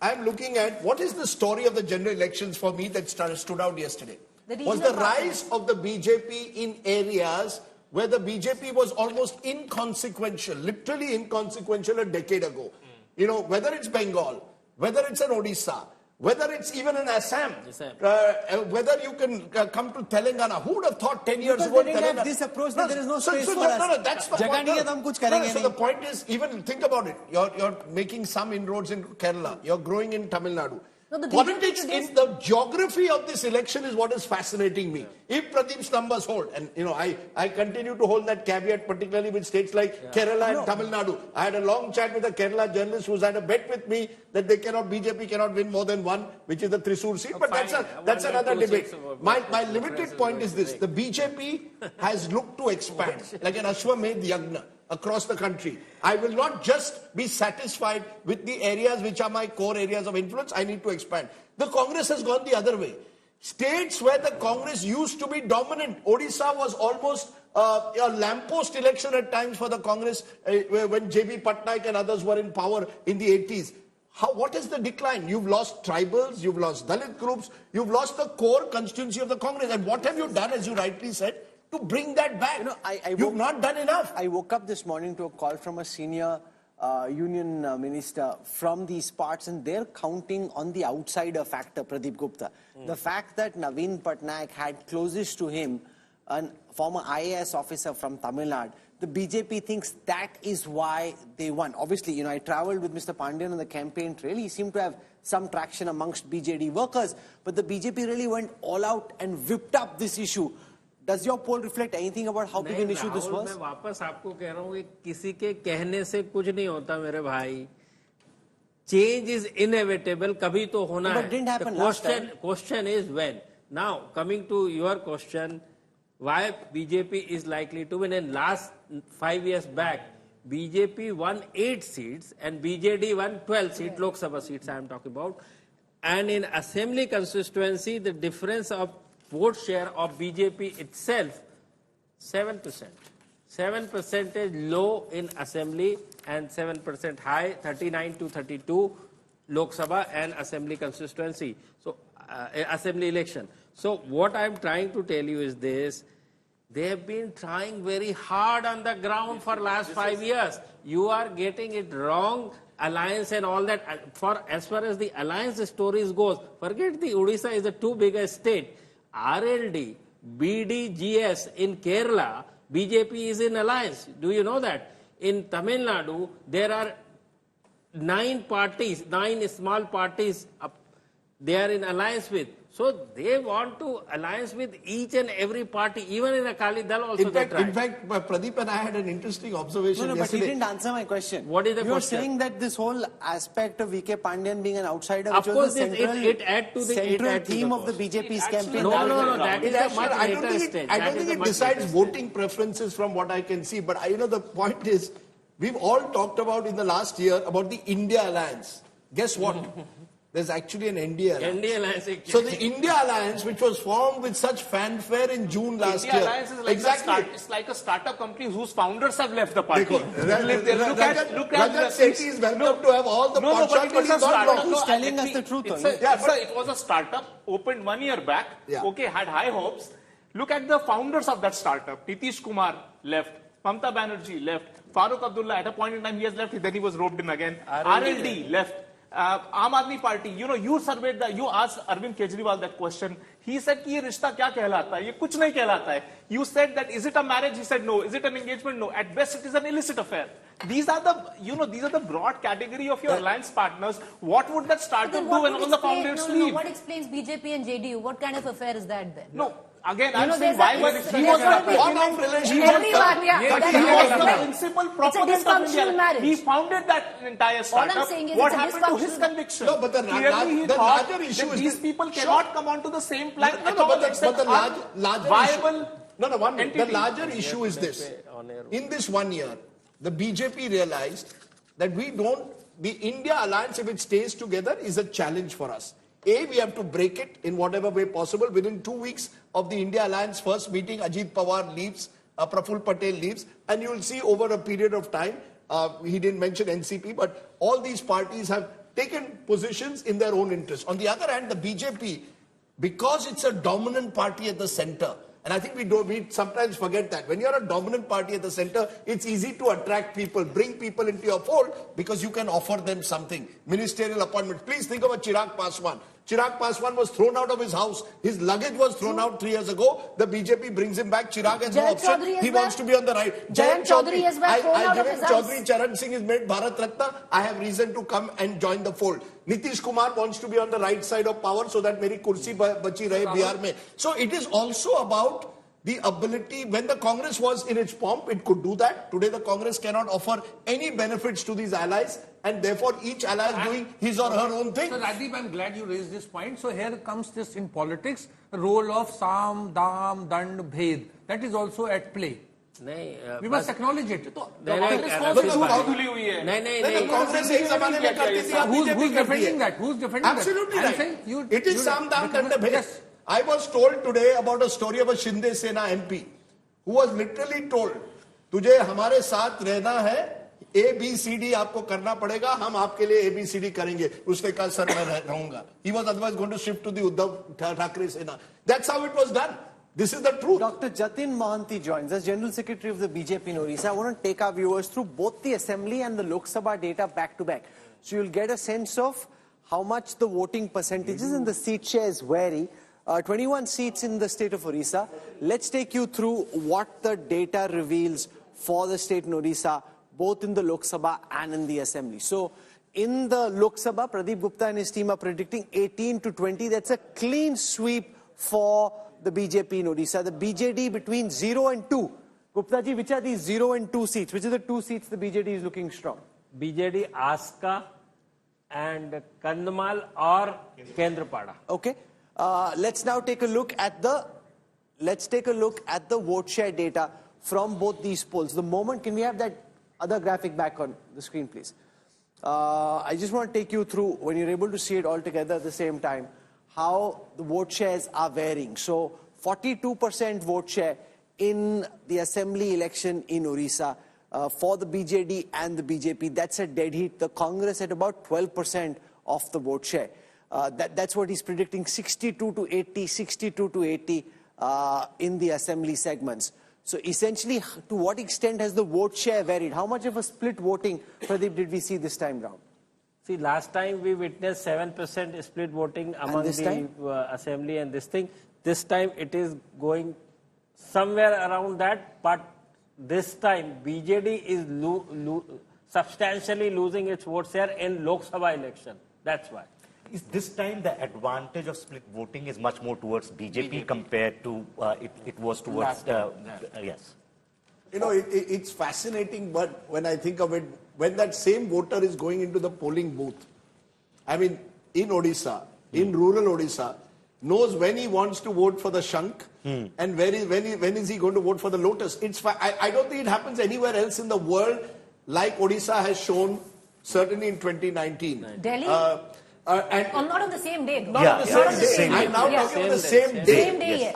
I'm looking at what is the story of the general elections for me that stood out yesterday. Was the rise of the BJP in areas where the BJP was almost inconsequential, literally inconsequential a decade ago. You know, whether it's Bengal, whether it's an Odisha, whether it's even in Assam, whether you can come to Telangana. Who would have thought 10 years ago? They didn't have this approach that there is no space for us. No, that's the point. So the point is, even think about it. You're making some inroads in Kerala. You're growing in Tamil Nadu. No, politics in the geography of this election is what is fascinating me. If Pradeep's numbers hold, and you know, I continue to hold that caveat, particularly with states like Kerala and Tamil Nadu. I had a long chat with a Kerala journalist who's had a bet with me that BJP cannot win more than one, which is the Thrissur seat. But that's another debate. My limited point is this: the BJP has looked to expand like an Ashwamedh Yagna across the country. I will not just be satisfied with the areas which are my core areas of influence. I need to expand. The Congress has gone the other way. States where the Congress used to be dominant. Odisha was almost a lamppost election at times for the Congress when J.B. Patnaik and others were in power in the 80s. What is the decline? You've lost tribals, you've lost Dalit groups, you've lost the core constituency of the Congress. And what have you done, as you rightly said, to bring that back? You know, you've not done enough. I woke up this morning to a call from a senior union minister from these parts, and they're counting on the outsider factor, Pradeep Gupta. The fact that Naveen Patnaik had closest to him a former IAS officer from Tamil Nadu, the BJP thinks that is why they won. Obviously, you know, I traveled with Mr. Pandian on the campaign trail. He seemed to have some traction amongst BJD workers, but the BJP really went all out and whipped up this issue. Does your poll reflect anything about how big an issue this was? मैं वापस आपको कह रहा हूँ कि किसी के कहने से कुछ नहीं होता मेरे भाई. Change is inevitable. कभी तो होना है. But it didn't happen last time. Question is when. Now coming to your question, why BJP is likely to win? In last 5 years back, BJP won 8 seats and BJD won 12 seats, Lok Sabha seats I am talking about. And in assembly constituency, the difference of vote share of BJP itself, 7%. 7% is low in assembly and 7% high, 39 to 32 Lok Sabha and assembly constituency. So, assembly election. So, what I am trying to tell you is this. They have been trying very hard on the ground for last 5 years. You are getting it wrong. Alliance and all that. As far as the alliance stories goes, forget the Odisha is the two biggest state. RLD, BDGS in Kerala, BJP is in alliance. Do you know that? In Tamil Nadu, there are 9 parties, 9 small parties they are in alliance with. So they want to alliance with each and every party, even in Akali Dal also. In fact, Pradeep and I had an interesting observation yesterday. But he didn't answer my question. What is the question? You're saying that this whole aspect of VK Pandian being an outsider, of which course was the central theme of the BJP's campaign. No, that is a much later stage. I don't think it decides voting preferences from what I can see. But you know, the point is, we've all talked about in the last year about the India Alliance. Guess what? There's actually an India Alliance. So the India Alliance, which was formed with such fanfare in June last year. Alliance is like it's like a startup company whose founders have left the party. Look at Sethi is welcome to have all the but it is a startup. Who's telling us the truth? It was a startup, opened 1 year back, okay, had high hopes. Look at the founders of that startup. Nitish Kumar left, Mamta Banerjee left, Farooq Abdullah, at a point in time he has left, then he was roped in again. RLD left. Aam Aadmi Party, you know, you surveyed that, you asked Arvind Kejriwal that question. He said, "Ye rishta kya kehlata hai? Ye kuch nahi kehlata hai." You said that, is it a marriage? He said, no. Is it an engagement? No. At best, it is an illicit affair. These are the, you know, these are the broad category of your alliance partners. What would that startup do when all the founders leave? What explains BJP and JDU? What kind of affair is that then? No. Again, I'm saying why was he was the principal proponent of India. He founded that entire startup. What happened to his conviction? No, but the larger issue is these people cannot come onto the same plan. The larger issue is this. In this 1 year, the BJP realized that the India Alliance, if it stays together, is a challenge for us. We have to break it in whatever way possible. Within 2 weeks of the India Alliance first meeting, Ajit Pawar leaves, Praful Patel leaves, and you will see over a period of time, he didn't mention NCP, but all these parties have taken positions in their own interest. On the other hand, the BJP, because it's a dominant party at the center, and I think we sometimes forget that. When you're a dominant party at the center, it's easy to attract people, bring people into your fold because you can offer them something. Ministerial appointments. Please think about Chirag Paswan. Chirag Paswan was thrown out of his house. His luggage was thrown out 3 years ago. The BJP brings him back. Chirag has no option. He wants to be on the right. Jayant Chaudhary has been thrown out of his house. Chaudhary Charan Singh is made Bharat Ratna. I have reason to come and join the fold. Nitish Kumar wants to be on the right side of power so that meri kursi bachi rahe Bihar mein. So it is also about the ability, when the Congress was in its pomp, it could do that. Today the Congress cannot offer any benefits to these allies, and therefore each ally is doing his or her own thing. So Rajdip, I'm glad you raised this point. So here comes this in politics, the role of Sam, Dam, Dand, Bhed. That is also at play. We must acknowledge it. Who's defending that? Who's defending that? Absolutely right. It is Sam, Dam, Dand, Bhed. I was told today about a story of a Shinde Sena MP who was literally told, तुझे हमारे साथ रहना है, ABCD आपको करना पड़ेगा, हम आपके लिए ABCD करेंगे. उसने कहा सर मैं रहूंगा. He was otherwise going to shift to the Uddhav Thackeray Sena. That's how it was done. This is the truth. Dr. Jatin Mohanty joins us, General Secretary of the BJP in Odisha. I want to take our viewers through both the Assembly and the Lok Sabha data back to back. So you'll get a sense of how much the voting percentages and the seat shares vary. 21 seats in the state of Odisha. Let's take you through what the data reveals for the state in Odisha, both in the Lok Sabha and in the Assembly. So in the Lok Sabha, Pradeep Gupta and his team are predicting 18 to 20. That's a clean sweep for the BJP in Odisha. The BJD between 0 and 2. Gupta ji, which are these 0 and 2 seats? Which are the 2 seats the BJD is looking strong? BJD, Aska and Kandhamal or Kendrapada. Okay. Let's now take a look at the vote share data from both these polls. The moment, can we have that other graphic back on the screen, please? I just want to take you through, when you're able to see it all together at the same time, how the vote shares are varying. So 42% vote share in the assembly election in Odisha for the BJD and the BJP. That's a dead heat. The Congress at about 12% of the vote share. That's what he's predicting, 62 to 80, 62 to 80 in the assembly segments. So essentially, to what extent has the vote share varied? How much of a split voting, Pradeep, did we see this time round? See, last time we witnessed 7% split voting among the assembly and this thing. This time it is going somewhere around that, but this time BJD is substantially losing its vote share in Lok Sabha election. That's why. Is this time the advantage of split voting is much more towards BJP compared to it was towards yes. You know, it's fascinating, but when I think of it, when that same voter is going into the polling booth, I mean, in Odisha, in rural Odisha, knows when he wants to vote for the Shank and when is he going to vote for the Lotus. I don't think it happens anywhere else in the world like Odisha has shown, certainly in 2019. Delhi? And not on the same day. Not on the same day. I'm now talking on the same day. Same day, yes.